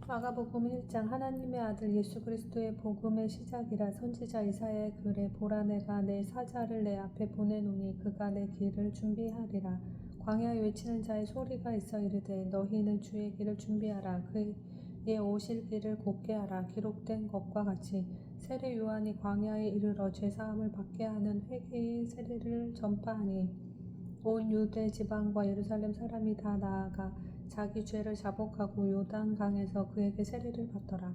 마가복음 1장. 하나님의 아들 예수 그리스도의 복음의 시작이라. 선지자 이사야의 글에 보라, 내가 내 사자를 내 앞에 보내노니 그가 내 길을 준비하리라. 광야에 외치는 자의 소리가 있어 이르되 너희는 주의 길을 준비하라. 그의 오실 길을 곧게 하라. 기록된 것과 같이 세례 요한이 광야에 이르러 죄사함을 받게 하는 회개의 세례를 전파하니 온 유대 지방과 예루살렘 사람이 다 나아가 자기 죄를 자복하고 요단강에서 그에게 세례를 받더라.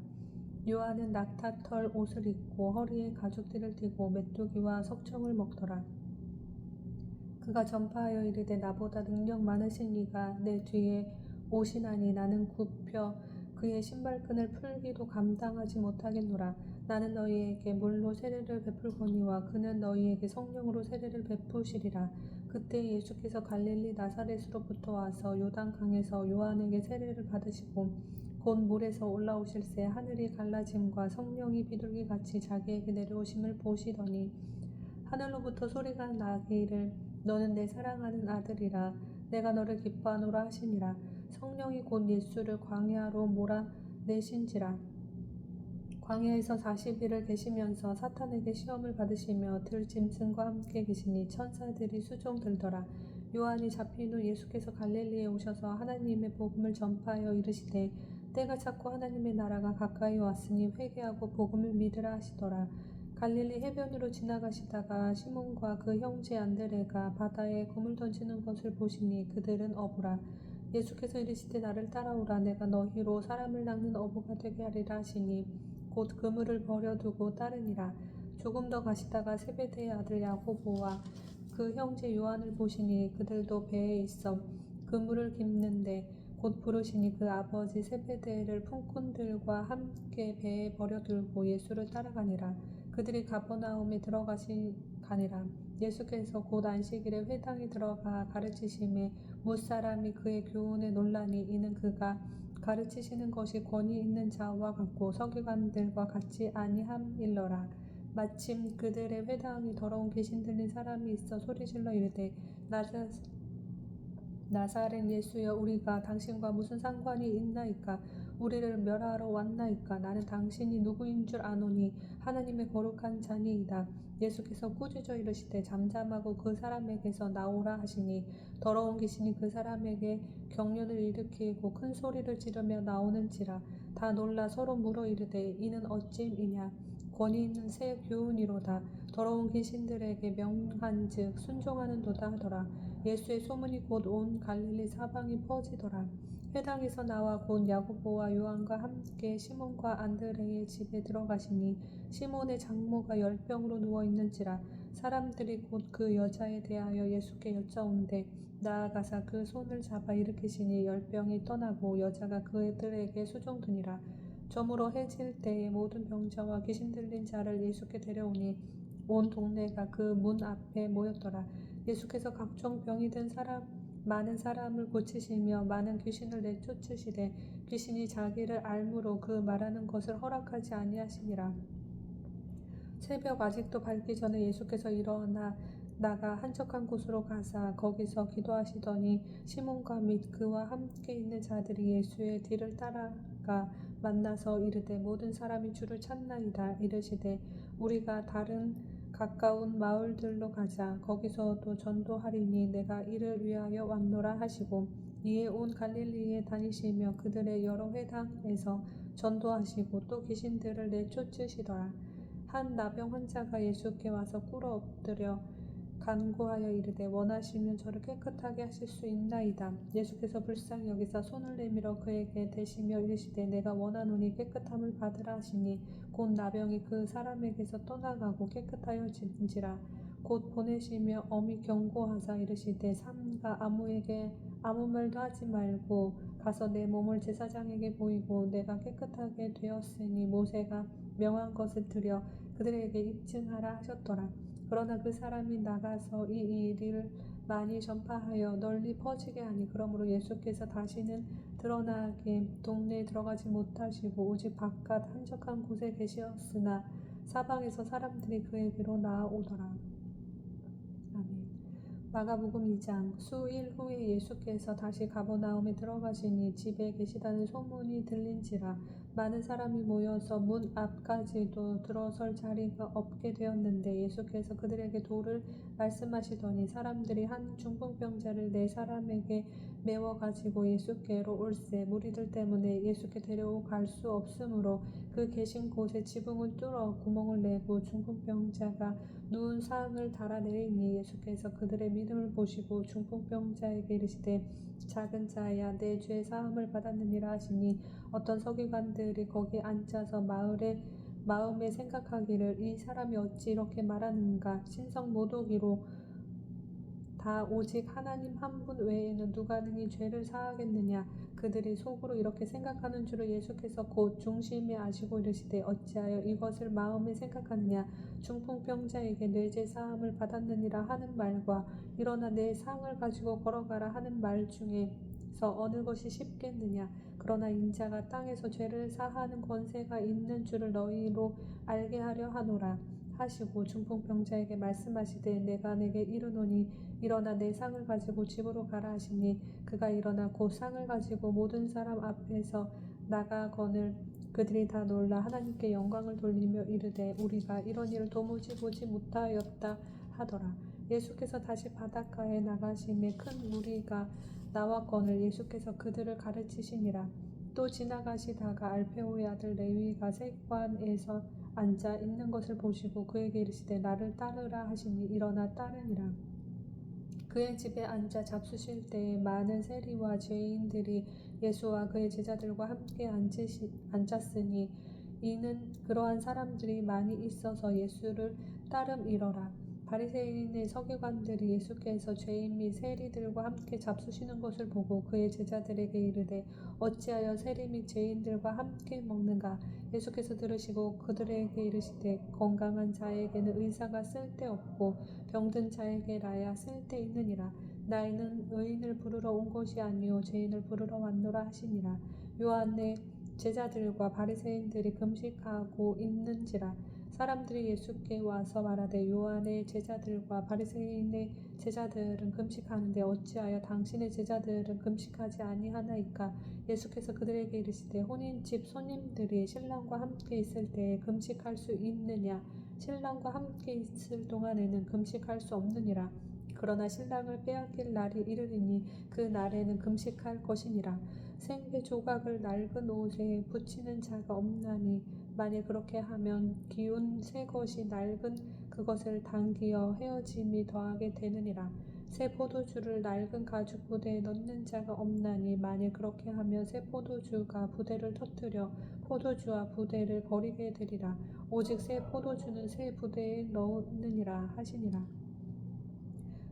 요한은 낙타털 옷을 입고 허리에 가죽띠를 띠고 메뚜기와 석청을 먹더라. 그가 전파하여 이르되 나보다 능력 많으신 이가 내 뒤에 오시나니 나는 굽혀 그의 신발끈을 풀기도 감당하지 못하겠노라. 나는 너희에게 물로 세례를 베풀거니와 그는 너희에게 성령으로 세례를 베푸시리라. 그때 예수께서 갈릴리 나사렛으로부터 와서 요단강에서 요한에게 세례를 받으시고 곧 물에서 올라오실새 하늘이 갈라짐과 성령이 비둘기같이 자기에게 내려오심을 보시더니 하늘로부터 소리가 나기를 너는 내 사랑하는 아들이라 내가 너를 기뻐하노라 하시니라. 성령이 곧 예수를 광야로 몰아내신지라. 광야에서 40일을 계시면서 사탄에게 시험을 받으시며 들짐승과 함께 계시니 천사들이 수종 들더라. 요한이 잡힌 후 예수께서 갈릴리에 오셔서 하나님의 복음을 전파하여 이르시되 때가 찼고 하나님의 나라가 가까이 왔으니 회개하고 복음을 믿으라 하시더라. 갈릴리 해변으로 지나가시다가 시몬과 그 형제 안드레가 바다에 그물 던지는 것을 보시니 그들은 어부라. 예수께서 이르시되 나를 따라오라. 내가 너희로 사람을 낚는 어부가 되게 하리라 하시니 곧 그물을 버려두고 따르니라. 조금 더 가시다가 세베대의 아들 야고보와 그 형제 요한을 보시니 그들도 배에 있어 그물을 깁는데 곧 부르시니 그 아버지 세베대를 품꾼들과 함께 배에 버려두고 예수를 따라가니라. 그들이 가버나움에 가니라. 예수께서 곧 안식일에 회당에 들어가 가르치심에 무사람이 그의 교훈에 놀라니 이는 그가 가르치시는 것이 권위 있는 자와 같고 서기관들과 같지 아니함일러라. 마침 그들의 회당에 더러운 귀신 들린 사람이 있어 소리질러 이르되 나사렛 예수여, 우리가 당신과 무슨 상관이 있나이까? 우리를 멸하러 왔나이까? 나는 당신이 누구인 줄 아노니 하나님의 거룩한 자니이다. 예수께서 꾸짖어 이르시되 잠잠하고 그 사람에게서 나오라 하시니 더러운 귀신이 그 사람에게 경련을 일으키고 큰 소리를 지르며 나오는지라. 다 놀라 서로 물어 이르되 이는 어찌이냐? 권위 있는 새 교훈이로다. 더러운 귀신들에게 명한즉 순종하는도다 하더라. 예수의 소문이 곧 온 갈릴리 사방이 퍼지더라. 회당에서 나와 곧 야고보와 요한과 함께 시몬과 안드레의 집에 들어가시니 시몬의 장모가 열병으로 누워있는지라. 사람들이 곧 그 여자에 대하여 예수께 여짜온대 나아가사 그 손을 잡아 일으키시니 열병이 떠나고 여자가 그들에게 수종드니라. 저물어 해질 때에 모든 병자와 귀신 들린 자를 예수께 데려오니 온 동네가 그 문 앞에 모였더라. 예수께서 각종 병이 든 많은 사람을 고치시며 많은 귀신을 내쫓으시되 귀신이 자기를 알므로 그 말하는 것을 허락하지 아니하시니라. 새벽 아직도 밝기 전에 예수께서 일어나 나가 한적한 곳으로 가사 거기서 기도하시더니 시몬과 및 그와 함께 있는 자들이 예수의 뒤를 따라가 만나서 이르되 모든 사람이 주를 찾나이다. 이르시되 우리가 다른 가까운 마을들로 가자. 거기서도 전도하리니 내가 이를 위하여 왔노라 하시고 이에 온 갈릴리에 다니시며 그들의 여러 회당에서 전도하시고 또 귀신들을 내쫓으시더라. 한 나병 환자가 예수께 와서 꿇어 엎드려 간구하여 이르되 원하시면 저를 깨끗하게 하실 수 있나이다. 예수께서 불쌍히 여기사 손을 내밀어 그에게 대시며 이르시되 내가 원하노니 깨끗함을 받으라 하시니 곧 나병이 그 사람에게서 떠나가고 깨끗하여진지라. 곧 보내시며 엄히 경고하사 이르시되 삼가 아무에게 아무 말도 하지 말고 가서 내 몸을 제사장에게 보이고 내가 깨끗하게 되었으니 모세가 명한 것을 드려 그들에게 입증하라 하셨더라. 그러나 그 사람이 나가서 이 일을 많이 전파하여 널리 퍼지게 하니 그러므로 예수께서 다시는 드러나게 동네에 들어가지 못하시고 오직 바깥 한적한 곳에 계셨으나 사방에서 사람들이 그에게로 나아오더라. 아멘. 마가복음 2장. 수일 후에 예수께서 다시 가버나움에 들어가시니 집에 계시다는 소문이 들린지라 많은 사람이 모여서 문 앞까지도 들어설 자리가 없게 되었는데 예수께서 그들에게 도를 말씀하시더니 사람들이 한 중풍병자를 4사람에게 메워 가지고 예수께로 올세 무리들 때문에 예수께 데려갈 수 없으므로 그 계신 곳에 지붕을 뚫어 구멍을 내고 중풍병자가 누운 상을 달아내리니 예수께서 그들의 믿음을 보시고 중풍병자에게 이르시되 작은 자야 내 죄 사함을 받았느니라 하시니 어떤 서기관들이 거기 앉아서 마음에 생각하기를 이 사람이 어찌 이렇게 말하는가 신성 모독이로 다 오직 하나님 한 분 외에는 누가 능히 죄를 사하겠느냐. 그들이 속으로 이렇게 생각하는 줄을 예수께서 곧 중심에 아시고 이르시되 어찌하여 이것을 마음에 생각하느냐. 중풍병자에게 뇌제 사함을 받았느니라 하는 말과 일어나 내 상을 가지고 걸어가라 하는 말 중에서 어느 것이 쉽겠느냐. 그러나 인자가 땅에서 죄를 사하는 권세가 있는 줄을 너희로 알게 하려 하노라 하시고 중풍병자에게 말씀하시되 내가 내게 이르노니 일어나 내 상을 가지고 집으로 가라 하시니 그가 일어나 곧 상을 가지고 모든 사람 앞에서 나가거늘 그들이 다 놀라 하나님께 영광을 돌리며 이르되 우리가 이런 일을 도무지 보지 못하였다 하더라. 예수께서 다시 바닷가에 나가심에 큰 무리가 나왔거늘 예수께서 그들을 가르치시니라. 또 지나가시다가 알페오의 아들 레위가 세관에서 앉아 있는 것을 보시고 그에게 이르시되 나를 따르라 하시니 일어나 따르니라. 그의 집에 앉아 잡수실 때에 많은 세리와 죄인들이 예수와 그의 제자들과 함께 앉았으니 이는 그러한 사람들이 많이 있어서 예수를 따름이러라. 바리새인의 서기관들이 예수께서 죄인 및 세리들과 함께 잡수시는 것을 보고 그의 제자들에게 이르되 어찌하여 세리 및 죄인들과 함께 먹는가. 예수께서 들으시고 그들에게 이르시되 건강한 자에게는 의사가 쓸데없고 병든 자에게라야 쓸데있느니라. 나이는 의인을 부르러 온 것이 아니요 죄인을 부르러 왔노라 하시니라. 요한의 제자들과 바리새인들이 금식하고 있는지라. 사람들이 예수께 와서 말하되 요한의 제자들과 바리새인의 제자들은 금식하는데 어찌하여 당신의 제자들은 금식하지 아니하나이까. 예수께서 그들에게 이르시되 혼인집 손님들이 신랑과 함께 있을 때에 금식할 수 있느냐. 신랑과 함께 있을 동안에는 금식할 수 없느니라. 그러나 신랑을 빼앗길 날이 이르리니 그 날에는 금식할 것이니라. 생배 조각을 낡은 옷에 붙이는 자가 없나니 만일 그렇게 하면 기운 새 것이 낡은 그것을 당기어 헤어짐이 더하게 되느니라. 새 포도주를 낡은 가죽 부대에 넣는 자가 없나니 만일 그렇게 하면 새 포도주가 부대를 터뜨려 포도주와 부대를 버리게 되리라. 오직 새 포도주는 새 부대에 넣느니라 하시니라.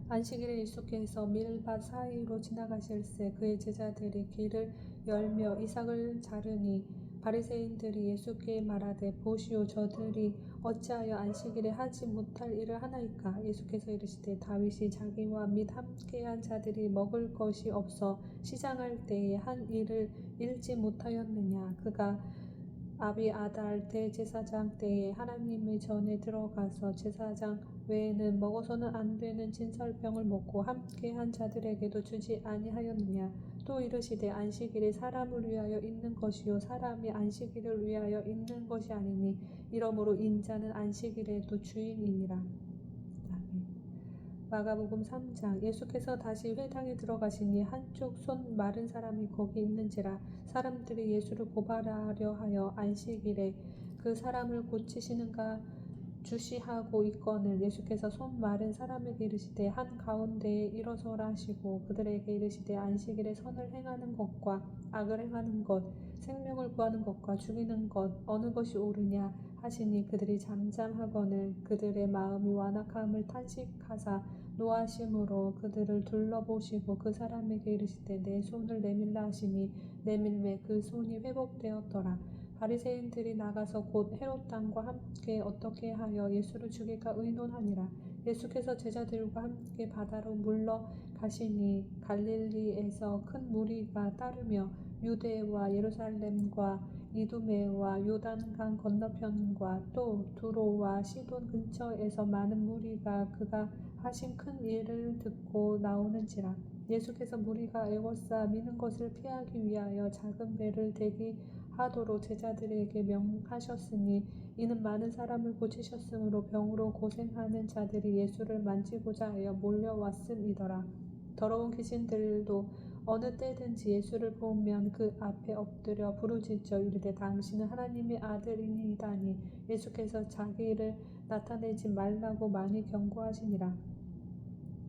안식일에 예수께서 밀밭 사이로 지나가실새 그의 제자들이 길을 열며 이삭을 자르니 바리새인들이 예수께 말하되 보시오 저들이 어찌하여 안식일에 하지 못할 일을 하나이까. 예수께서 이르시되 다윗이 자기와 및 함께한 자들이 먹을 것이 없어 시장할 때에 한 일을 잃지 못하였느냐. 그가 아비아달 대제사장 때에 하나님의 전에 들어가서 제사장 외에는 먹어서는 안 되는 진설병을 먹고 함께한 자들에게도 주지 아니하였느냐. 또 이르시되 안식일이 사람을 위하여 있는 것이요 사람이 안식일을 위하여 있는 것이 아니니 이러므로 인자는 안식일에도 주인이니라. 아멘. 마가복음 3장. 예수께서 다시 회당에 들어가시니 한쪽 손 마른 사람이 거기 있는지라. 사람들이 예수를 고발하려 하여 안식일에 그 사람을 고치시는가 주시하고 있거늘 예수께서 손 마른 사람에게 이르시되 한 가운데에 일어서라 하시고 그들에게 이르시되 안식일에 선을 행하는 것과 악을 행하는 것 생명을 구하는 것과 죽이는 것 어느 것이 옳으냐 하시니 그들이 잠잠하거늘 그들의 마음이 완악함을 탄식하사 노하심으로 그들을 둘러보시고 그 사람에게 이르시되 내 손을 내밀라 하시니 내밀매 그 손이 회복되었더라. 바리새인들이 나가서 곧 헤롯 당과 함께 어떻게 하여 예수를 죽일까 의논하니라. 예수께서 제자들과 함께 바다로 물러가시니 갈릴리에서 큰 무리가 따르며 유대와 예루살렘과 이두메와 요단강 건너편과 또 두로와 시돈 근처에서 많은 무리가 그가 하신 큰 일을 듣고 나오는지라. 예수께서 무리가 애워싸 미는 것을 피하기 위하여 작은 배를 대기하도록 제자들에게 명하셨으니 이는 많은 사람을 고치셨으므로 병으로 고생하는 자들이 예수를 만지고자 하여 몰려왔음이더라. 더러운 귀신들도 어느 때든지 예수를 보면 그 앞에 엎드려 부르짖어 이르되 당신은 하나님의 아들이니이다니. 예수께서 자기를 나타내지 말라고 많이 경고하시니라.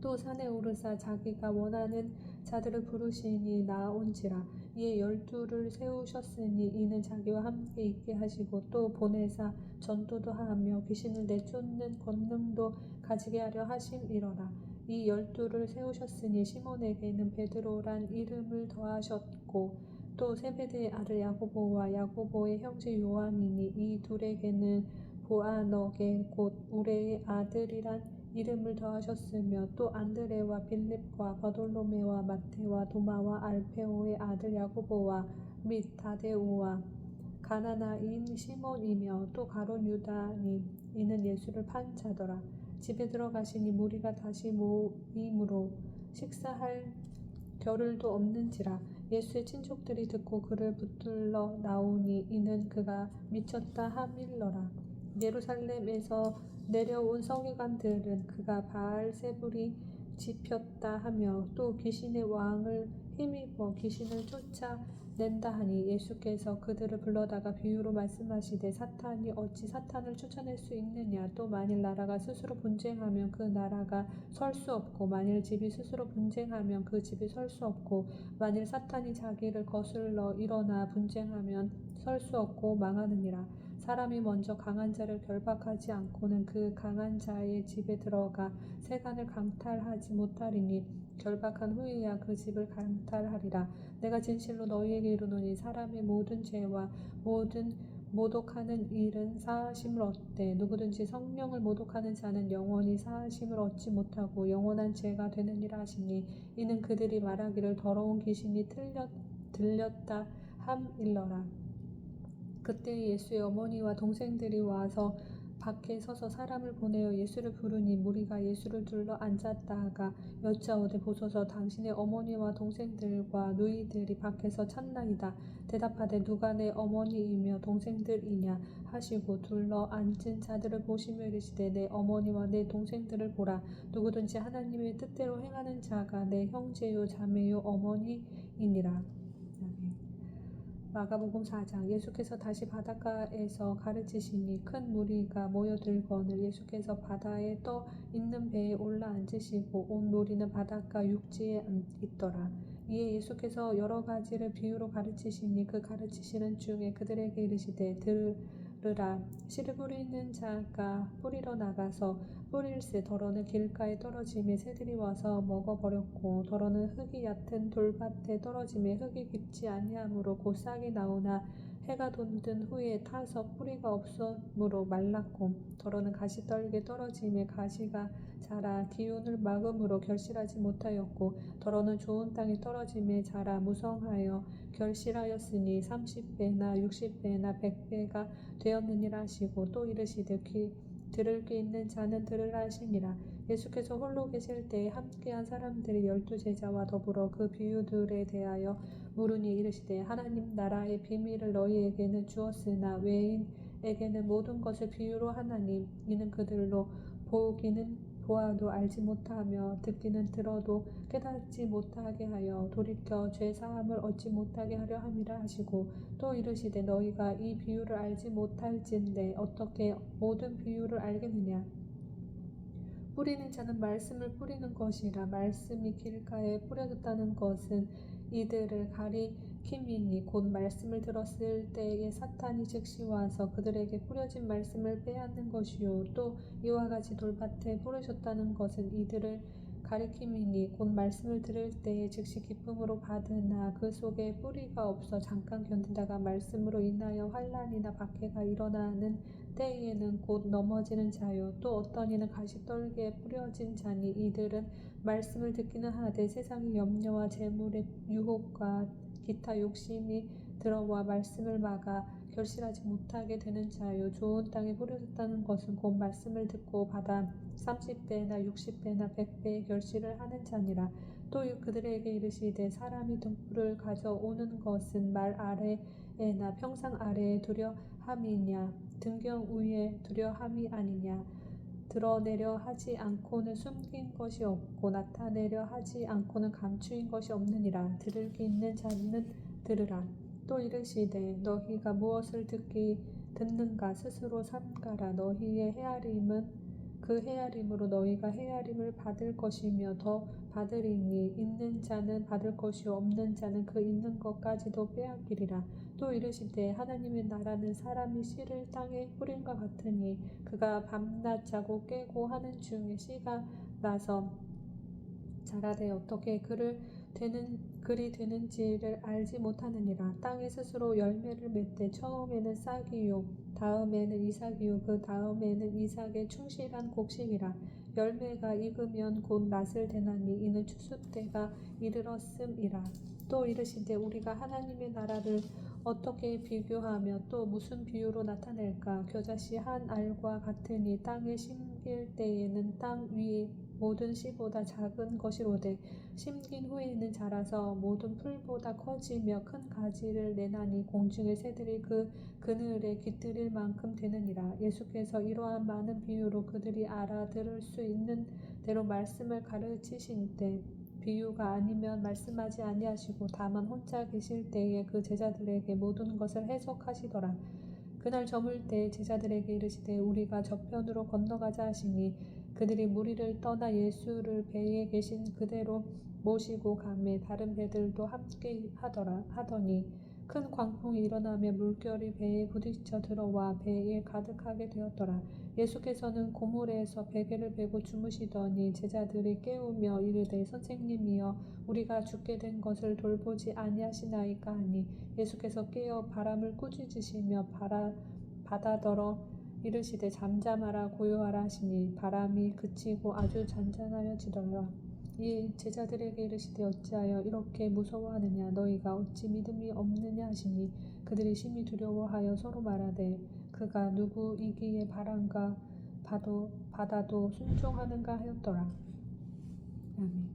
또 산에 오르사 자기가 원하는 자들을 부르시니 나온지라. 이에 12를 세우셨으니 이는 자기와 함께 있게 하시고 또 보내사 전도도 하며 귀신을 내쫓는 권능도 가지게 하려 하심이러라. 이 12를 세우셨으니 시몬에게는 베드로란 이름을 더하셨고 또 세베대의 아들 야고보와 야고보의 형제 요한이니 이 둘에게는 보아너게 곧 우레의 아들이란 이름을 더하셨으며 또 안드레와 빌립과 바돌로메와 마테와 도마와 알페오의 아들 야고보와 및 다데오와 가나나인 시몬이며 또 가룟 유다니 이는 예수를 판 자더라. 집에 들어가시니 무리가 다시 모임으로 식사할 겨를도 없는지라. 예수의 친족들이 듣고 그를 붙들러 나오니 이는 그가 미쳤다 함일러라. 예루살렘에서 내려온 서기관들은 그가 바알세불이 집혔다 하며 또 귀신의 왕을 힘입어 귀신을 쫓아낸다 하니 예수께서 그들을 불러다가 비유로 말씀하시되 사탄이 어찌 사탄을 쫓아낼 수 있느냐. 또 만일 나라가 스스로 분쟁하면 그 나라가 설 수 없고 만일 집이 스스로 분쟁하면 그 집이 설 수 없고 만일 사탄이 자기를 거슬러 일어나 분쟁하면 설 수 없고 망하느니라. 사람이 먼저 강한 자를 결박하지 않고는 그 강한 자의 집에 들어가 세간을 강탈하지 못하리니 결박한 후에야 그 집을 강탈하리라. 내가 진실로 너희에게 이르노니 사람의 모든 죄와 모든 모독하는 일은 사하심을 얻되 누구든지 성령을 모독하는 자는 영원히 사하심을 얻지 못하고 영원한 죄가 되느니라 하시니 이는 그들이 말하기를 더러운 귀신이 들렸다 함일러라. 그때 예수의 어머니와 동생들이 와서 밖에 서서 사람을 보내어 예수를 부르니 무리가 예수를 둘러 앉았다가 여짜오되 보소서 당신의 어머니와 동생들과 누이들이 밖에서 찾나이다. 대답하되 누가 내 어머니이며 동생들이냐 하시고 둘러 앉은 자들을 보시며 이르시되 내 어머니와 내 동생들을 보라. 누구든지 하나님의 뜻대로 행하는 자가 내 형제요 자매요 어머니이니라. 마가복음 4장. 예수께서 다시 바닷가에서 가르치시니 큰 무리가 모여들거늘 예수께서 바다에 떠 있는 배에 올라 앉으시고 온 무리는 바닷가 육지에 있더라. 이에 예수께서 여러 가지를 비유로 가르치시니 그 가르치시는 중에 그들에게 이르시되 들으라. 씨를 뿌리는 자가 뿌리러 나가서 뿌릴새 더러는 길가에 떨어짐에 새들이 와서 먹어버렸고 더러는 흙이 얕은 돌밭에 떨어짐에 흙이 깊지 아니하므로 곧 싹이 나오나 해가 돋은 후에 타서 뿌리가 없으므로 말랐고 더러는 가시떨기에 떨어짐에 가시가 자라 기운을 막음으로 결실하지 못하였고 더러는 좋은 땅에 떨어짐에 자라 무성하여 결실하였으니 30배나 60배나 100배가 되었느니라 하시고 또 이르시되 들을 귀 있는 자는 들으라 하시니라. 예수께서 홀로 계실 때에 함께한 사람들이 12제자와 더불어 그 비유들에 대하여 물으니 이르시되 하나님 나라의 비밀을 너희에게는 주었으나 외인에게는 모든 것을 비유로 하나니 이는 그들로 보기는 보아도 알지 못하며 듣기는 들어도 깨닫지 못하게 하여 돌이켜 죄사함을 얻지 못하게 하려 함이라 하시고 또 이르시되 너희가 이 비유를 알지 못할진대 어떻게 모든 비유를 알겠느냐. 뿌리는 자는 말씀을 뿌리는 것이라. 말씀이 길가에 뿌려졌다는 것은 이들을 가리킴이니 곧 말씀을 들었을 때에 사탄이 즉시 와서 그들에게 뿌려진 말씀을 빼앗는 것이요 또 이와 같이 돌밭에 뿌려졌다는 것은 이들을 가리킴이니 곧 말씀을 들을 때에 즉시 기쁨으로 받으나 그 속에 뿌리가 없어 잠깐 견디다가 말씀으로 인하여 환난이나 박해가 일어나는 때에는 곧 넘어지는 자요 또 어떤 이는 가시떨기에 뿌려진 자니 이들은 말씀을 듣기는 하되 세상의 염려와 재물의 유혹과 기타 욕심이 들어와 말씀을 막아 결실하지 못하게 되는 자요. 좋은 땅에 뿌려졌다는 것은 곧 말씀을 듣고 받아 30배나 60배나 100배의 결실을 하는 자니라. 또 그들에게 이르시되 사람이 등불을 가져오는 것은 말 아래에나 평상 아래에 두려 함이냐 등경 위에 두려 함이 아니냐. 드러내려 하지 않고는 숨긴 것이 없고 나타내려 하지 않고는 감추인 것이 없느니라. 들을 귀 있는 자는 들으라. 또 이르시되 너희가 무엇을 듣는가 스스로 삼가라. 너희의 헤아림은 그 헤아림으로 너희가 헤아림을 받을 것이며 더 받으리니 있는 자는 받을 것이요 없는 자는 그 있는 것까지도 빼앗기리라. 또 이르시되 하나님의 나라는 사람이 씨를 땅에 뿌린과 같으니 그가 밤낮 자고 깨고 하는 중에 씨가 나서 자라되 어떻게 그리 되는지를 알지 못하느니라. 땅에 스스로 열매를 맺되 처음에는 싹이요 다음에는 이삭이요 그 다음에는 이삭의 충실한 곡식이라. 열매가 익으면 곧 낫을 대나니 이는 추수 때가 이르렀음이라. 또 이르시되 우리가 하나님의 나라를 어떻게 비교하며 또 무슨 비유로 나타낼까. 겨자씨 한 알과 같으니 땅에 심길 때에는 땅 위 모든 씨보다 작은 것이로되 심긴 후에는 자라서 모든 풀보다 커지며 큰 가지를 내나니 공중의 새들이 그 그늘에 깃들일 만큼 되느니라. 예수께서 이러한 많은 비유로 그들이 알아들을 수 있는 대로 말씀을 가르치신 때 비유가 아니면 말씀하지 아니하시고 다만 혼자 계실 때에 그 제자들에게 모든 것을 해석하시더라. 그날 저물 때 제자들에게 이르시되 우리가 저편으로 건너가자 하시니 그들이 무리를 떠나 예수를 배에 계신 그대로 모시고 가매 다른 배들도 함께 하더니 큰 광풍이 일어나며 물결이 배에 부딪혀 들어와 배에 가득하게 되었더라. 예수께서는 고물에서 베개를 베고 주무시더니 제자들이 깨우며 이르되 선생님이여 우리가 죽게 된 것을 돌보지 아니하시나이까 하니 예수께서 깨어 바람을 꾸짖으시며 바다더러 이르시되 잠잠하라 고요하라 하시니 바람이 그치고 아주 잔잔하여지더라. 이에 제자들에게 이르시되 어찌하여 이렇게 무서워하느냐 너희가 어찌 믿음이 없느냐 하시니 그들이 심히 두려워하여 서로 말하되 그가 누구이기에 바람과 바다도 순종하는가 하였더라. 아멘.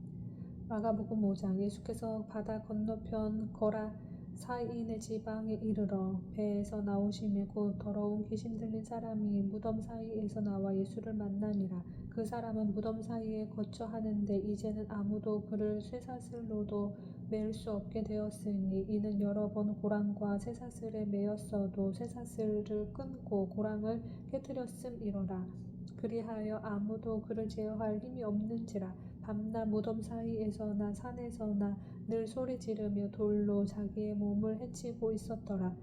마가복음 5장. 예수께서 바다 건너편 거라 사이인의 지방에 이르러 배에서 나오시매 곧 더러운 귀신 들린 사람이 무덤 사이에서 나와 예수를 만나니라. 그 사람은 무덤 사이에 거처 하는데 이제는 아무도 그를 쇠사슬로도 매일 수 없게 되었으니 이는 여러 번 고랑과 쇠사슬에 매였어도 쇠사슬을 끊고 고랑을 깨뜨렸음이로라. 그리하여 아무도 그를 제어할 힘이 없는지라. 밤낮 무덤 사이에서나 산에서나 늘 소리 지르며 돌로 자기의 몸을 해치고 있었더라.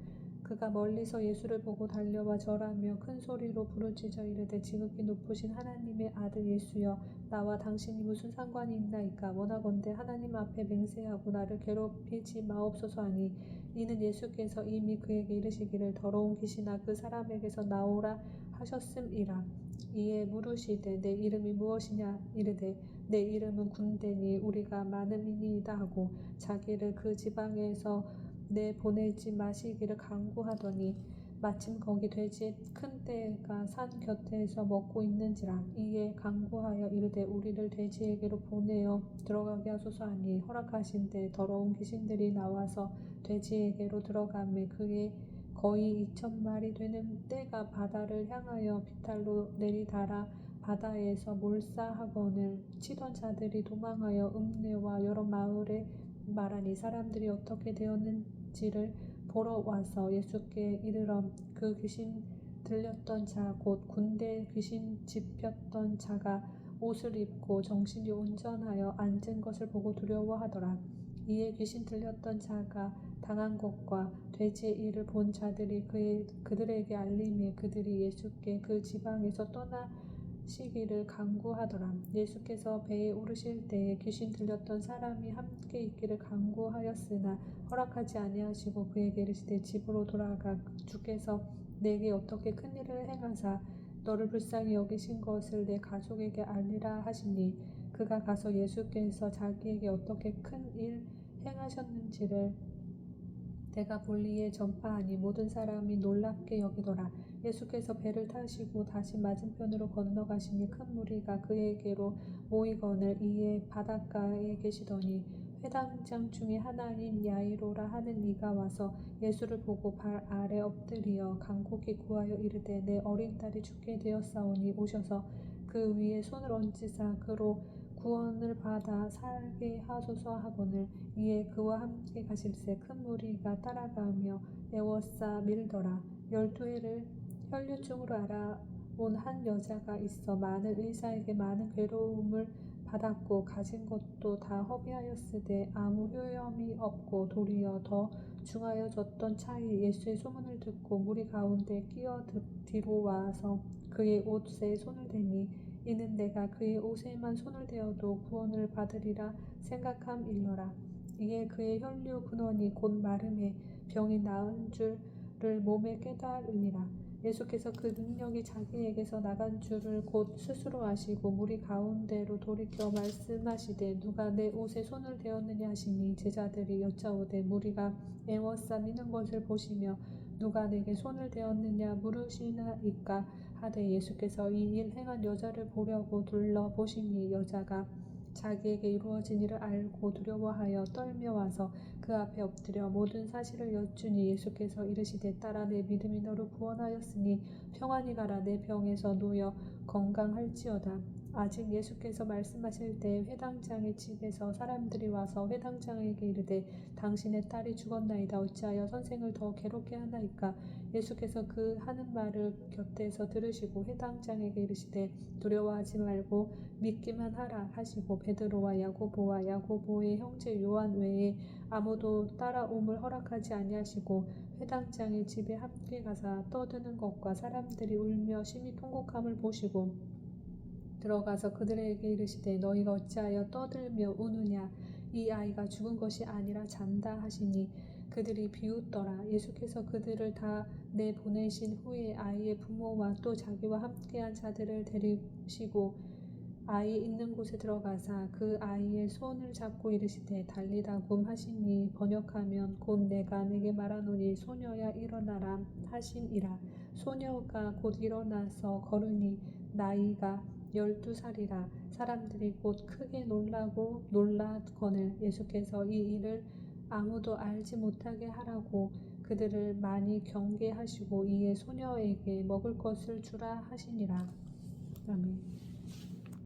그가 멀리서 예수를 보고 달려와 절하며 큰 소리로 부르짖어 이르되 지극히 높으신 하나님의 아들 예수여 나와 당신이 무슨 상관이 있나이까. 원하건대 하나님 앞에 맹세하고 나를 괴롭히지 마옵소서 하니 이는 예수께서 이미 그에게 이르시기를 더러운 귀신아 그 사람에게서 나오라 하셨음이라. 이에 물으시되 내 이름이 무엇이냐. 이르되 내 이름은 군대니 우리가 많음이니이다 하고 자기를 그 지방에서 내보내지 마시기를 간구하더니 마침 거기 돼지의 큰 떼가 산 곁에서 먹고 있는지라. 이에 간구하여 이르되 우리를 돼지에게로 보내어 들어가게 하소서 하니 허락하신대 더러운 귀신들이 나와서 돼지에게로 들어가매 그의 거의 2,000마리 되는 떼가 바다를 향하여 비탈로 내리달아 바다에서 몰사하거늘 치던 자들이 도망하여 읍내와 여러 마을에 말하니 사람들이 어떻게 되었는지를 보러 와서 예수께 이르러 그 귀신 들렸던 자 곧 군대 귀신 집혔던 자가 옷을 입고 정신이 온전하여 앉은 것을 보고 두려워하더라. 이에 귀신 들렸던 자가 당한 것과 돼지의 일을 본 자들이 그들에게 알림해 그들이 예수께 그 지방에서 떠나시기를 간구하더라. 예수께서 배에 오르실 때에 귀신 들렸던 사람이 함께 있기를 간구하였으나 허락하지 아니하시고 그에게 이르시되 집으로 돌아가 주께서 내게 어떻게 큰 일을 행하사 너를 불쌍히 여기신 것을 내 가족에게 알리라 하시니 그가 가서 예수께서 자기에게 어떻게 큰 일 행하셨는지를 내가 볼리에 전파하니 모든 사람이 놀랍게 여기더라. 예수께서 배를 타시고 다시 맞은편으로 건너가시니 큰 무리가 그에게로 모이거늘 이에 바닷가에 계시더니 회당장 중에 하나인 야이로라 하는 이가 와서 예수를 보고 발 아래 엎드리어 간곡히 구하여 이르되 내 어린 딸이 죽게 되었사오니 오셔서 그 위에 손을 얹으사 그로 구원을 받아 살게 하소서 하거늘 이에 그와 함께 가실새 큰 무리가 따라가며 애워싸 밀더라. 12해를 혈류증으로 알아온 한 여자가 있어 많은 의사에게 많은 괴로움을 받았고 가진 것도 다 허비하였으되 아무 효염이 없고 도리어 더 중하여졌던 차에 예수의 소문을 듣고 무리 가운데 끼어 뒤로 와서 그의 옷에 손을 대니 이는 내가 그의 옷에만 손을 대어도 구원을 받으리라 생각함일러라. 이에 그의 혈류 근원이 곧 마름에 병이 나은 줄을 몸에 깨달으니라. 예수께서 그 능력이 자기에게서 나간 줄을 곧 스스로 아시고 무리 가운데로 돌이켜 말씀하시되 누가 내 옷에 손을 대었느냐 하시니 제자들이 여짜오되 무리가 애워싸 미는 것을 보시며 누가 내게 손을 대었느냐 물으시나이까 하되 예수께서 이 일 행한 여자를 보려고 둘러보시니 여자가 자기에게 이루어진 일을 알고 두려워하여 떨며 와서 그 앞에 엎드려 모든 사실을 여쭈니 예수께서 이르시되 딸아 내 믿음이 너를 구원하였으니 평안히 가라 내 병에서 놓여 건강할지어다. 아직 예수께서 말씀하실 때 회당장의 집에서 사람들이 와서 회당장에게 이르되 당신의 딸이 죽었나이다 어찌하여 선생을 더 괴롭게 하나이까. 예수께서 그 하는 말을 곁에서 들으시고 회당장에게 이르시되 두려워하지 말고 믿기만 하라 하시고 베드로와 야고보의 형제 요한 외에 아무도 따라옴을 허락하지 아니하시고 회당장의 집에 함께 가사 떠드는 것과 사람들이 울며 심히 통곡함을 보시고 들어가서 그들에게 이르시되 너희가 어찌하여 떠들며 우느냐 이 아이가 죽은 것이 아니라 잔다 하시니 그들이 비웃더라. 예수께서 그들을 다 내보내신 후에 아이의 부모와 또 자기와 함께한 자들을 데리시고 아이 있는 곳에 들어가사 그 아이의 손을 잡고 이르시되 달리다 굼 하시니 번역하면 곧 내가 네게 말하노니 소녀야 일어나라 하시니라. 소녀가 곧 일어나서 걸으니 나이가 12살이라. 사람들이 곧 크게 놀라거늘 예수께서 이 일을 아무도 알지 못하게 하라고 그들을 많이 경계하시고 이에 소녀에게 먹을 것을 주라 하시니라. 아멘.